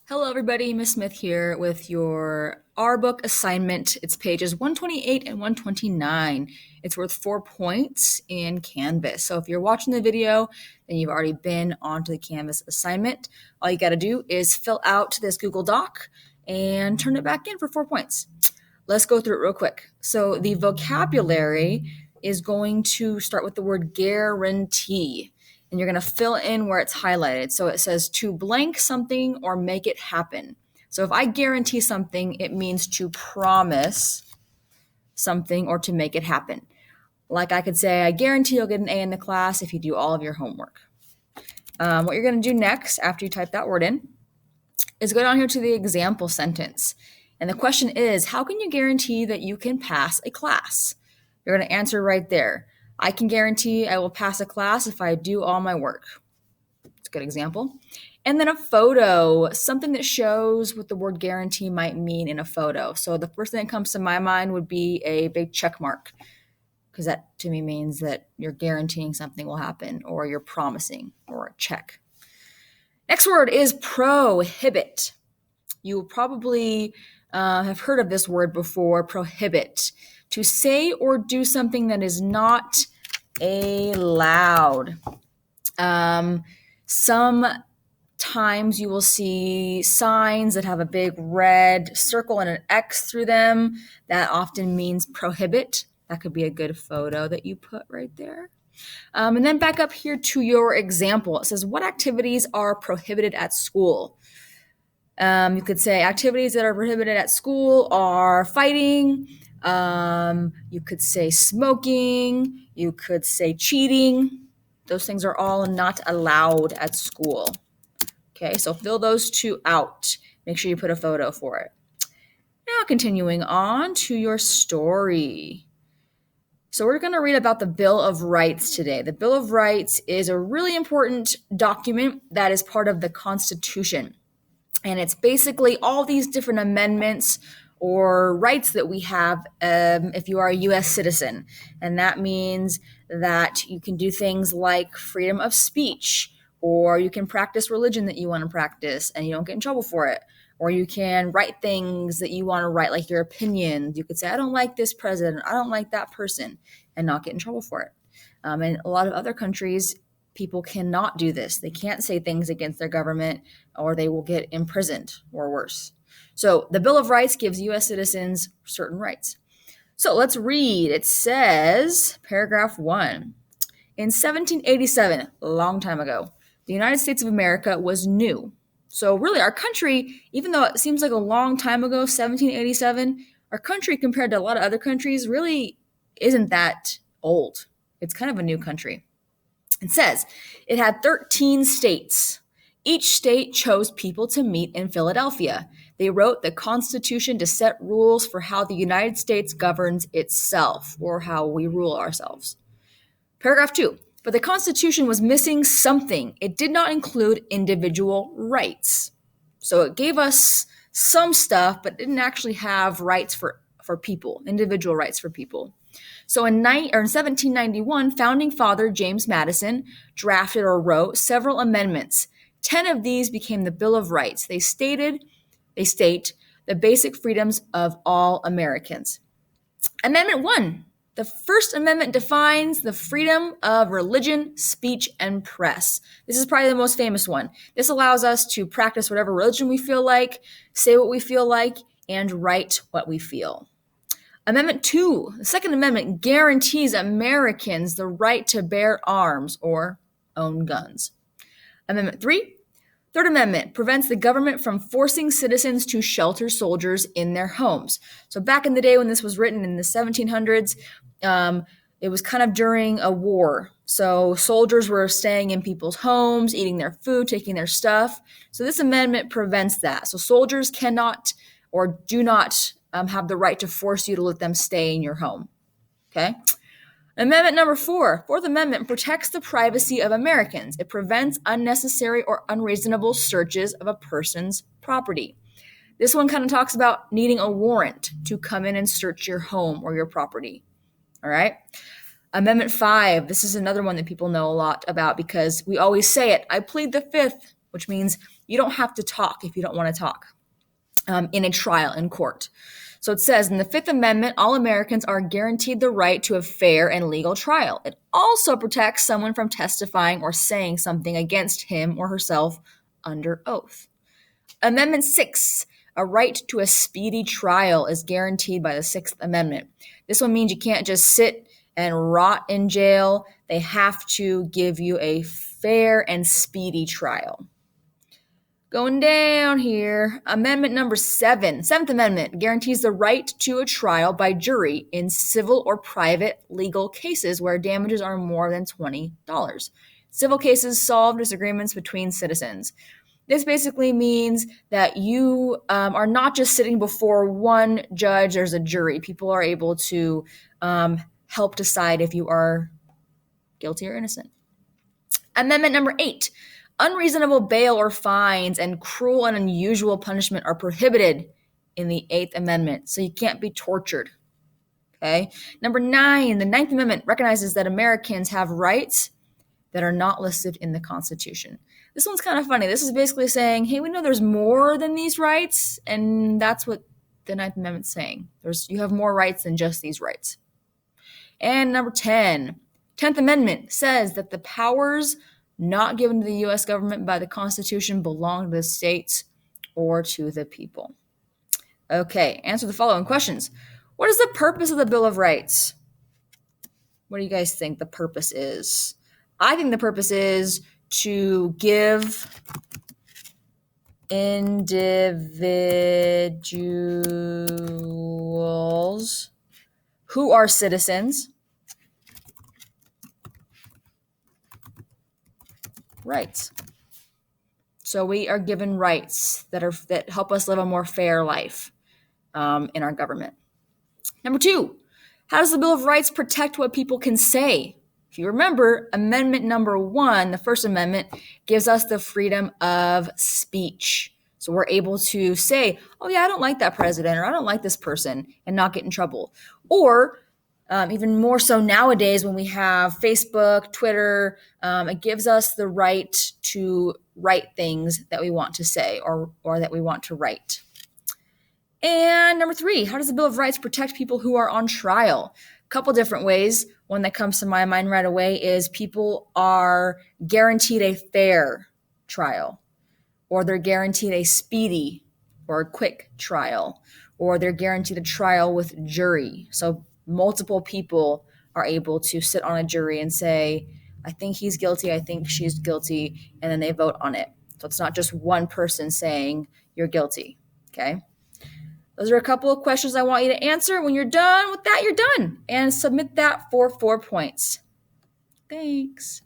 Hello, everybody. Miss Smith here with your R book assignment. It's pages 128 and 129. It's worth 4 points in Canvas. So if you're watching the video, then you've already been onto the Canvas assignment. All you got to do is fill out this Google Doc and turn it back in for 4 points. Let's go through it real quick. So the vocabulary is going to start with the word guarantee, and you're going to fill in where it's highlighted. So it says to blank something or make it happen. So if I guarantee something, it means to promise something or to make it happen. Like I could say, I guarantee you'll get an A in the class if you do all of your homework. What you're going to do next after you type that word in is go down here to the example sentence. And the question is, how can you guarantee that you can pass a class? You're going to answer right there. I can guarantee I will pass a class if I do all my work. It's a good example. And then a photo, something that shows what the word guarantee might mean in a photo. So the first thing that comes to my mind would be a big check mark, because that to me means that you're guaranteeing something will happen, or you're promising, or a check. Next word is prohibit. You probably have heard of this word before, prohibit. To say or do something that is not allowed. Sometimes you will see signs that have a big red circle and an X through them. That often means prohibit. That could be a good photo that you put right there. And then back up here to your example. It says, what activities are prohibited at school? You could say activities that are prohibited at school are fighting. You could say smoking. You could say cheating. Those things are all not allowed at school. Okay, so fill those two out. Make sure you put a photo for it. Now continuing on to your story. So we're going to read about the Bill of Rights today. The Bill of Rights is a really important document that is part of the Constitution. And it's basically all these different amendments or rights that we have if you are a U.S. citizen. And that means that you can do things like freedom of speech, or you can practice religion that you want to practice and you don't get in trouble for it. Or you can write things that you want to write, like your opinions. You could say, I don't like this president, I don't like that person, and not get in trouble for it. And a lot of other countries, people cannot do this. They can't say things against their government, or they will get imprisoned or worse. So the Bill of Rights gives U.S. citizens certain rights. So let's read. It says, paragraph 1. In 1787, a long time ago, the United States of America was new. So really, our country, even though it seems like a long time ago, 1787, our country compared to a lot of other countries really isn't that old. It's kind of a new country. It says it had 13 states. Each state chose people to meet in Philadelphia. They wrote the Constitution to set rules for how the United States governs itself, or how we rule ourselves. Paragraph 2. But the Constitution was missing something. It did not include individual rights. So it gave us some stuff, but didn't actually have rights for people, individual rights for people. So in 1791, founding father James Madison drafted or wrote several amendments. 10 of these became the Bill of Rights. They state the basic freedoms of all Americans. Amendment 1. The First Amendment defines the freedom of religion, speech, and press. This is probably the most famous one. This allows us to practice whatever religion we feel like, say what we feel like, and write what we feel. Amendment 2, the Second Amendment guarantees Americans the right to bear arms or own guns. Amendment 3, Third Amendment prevents the government from forcing citizens to shelter soldiers in their homes. So back in the day when this was written in the 1700s, it was kind of during a war. So soldiers were staying in people's homes, eating their food, taking their stuff. So this amendment prevents that. So soldiers cannot or do not have the right to force you to let them stay in your home. Okay? Amendment number 4, Fourth Amendment protects the privacy of Americans. It prevents unnecessary or unreasonable searches of a person's property. This one kind of talks about needing a warrant to come in and search your home or your property. All right? Amendment 5, this is another one that people know a lot about because we always say it. I plead the fifth, which means You don't have to talk if you don't want to talk in a trial in court. So it says in the Fifth Amendment, all Americans are guaranteed the right to a fair and legal trial. It also protects someone from testifying or saying something against him or herself under oath. Amendment 6, a right to a speedy trial is guaranteed by the Sixth Amendment. This one means you can't just sit and rot in jail. They have to give you a fair and speedy trial. Going down here, Amendment number 7, Seventh Amendment, guarantees the right to a trial by jury in civil or private legal cases where damages are more than $20. Civil cases solve disagreements between citizens. This basically means that you are not just sitting before one judge, there's a jury. People are able to help decide if you are guilty or innocent. Amendment number 8, unreasonable bail or fines and cruel and unusual punishment are prohibited in the Eighth Amendment, so you can't be tortured. Okay. Number 9, the Ninth Amendment recognizes that Americans have rights that are not listed in the Constitution. This one's kind of funny. This is basically saying, hey, we know there's more than these rights, and that's what the Ninth Amendment's saying. You have more rights than just these rights. And number 10, 10th Amendment says that the powers not given to the U.S. government by the Constitution belong to the states or to the people. Okay, answer the following questions. What is the purpose of the Bill of Rights? What do you guys think the purpose is? I think the purpose is to give individuals who are citizens rights. So we are given rights that help us live a more fair life in our government. Number 2, how does the Bill of Rights protect what people can say? If you remember, Amendment number 1, the First Amendment, gives us the freedom of speech. So we're able to say, oh yeah, I don't like that president, or I don't like this person, and not get in trouble. Or even more so nowadays when we have Facebook, Twitter, it gives us the right to write things that we want to say or that we want to write. And number 3, how does the Bill of Rights protect people who are on trial? A couple different ways. One that comes to my mind right away is people are guaranteed a fair trial, or they're guaranteed a speedy or a quick trial, or they're guaranteed a trial with jury. So multiple people are able to sit on a jury and say, I think he's guilty, I think she's guilty, and then they vote on it. So it's not just one person saying you're guilty, okay? Those are a couple of questions I want you to answer. When you're done with that, you're done. And submit that for 4 points. Thanks.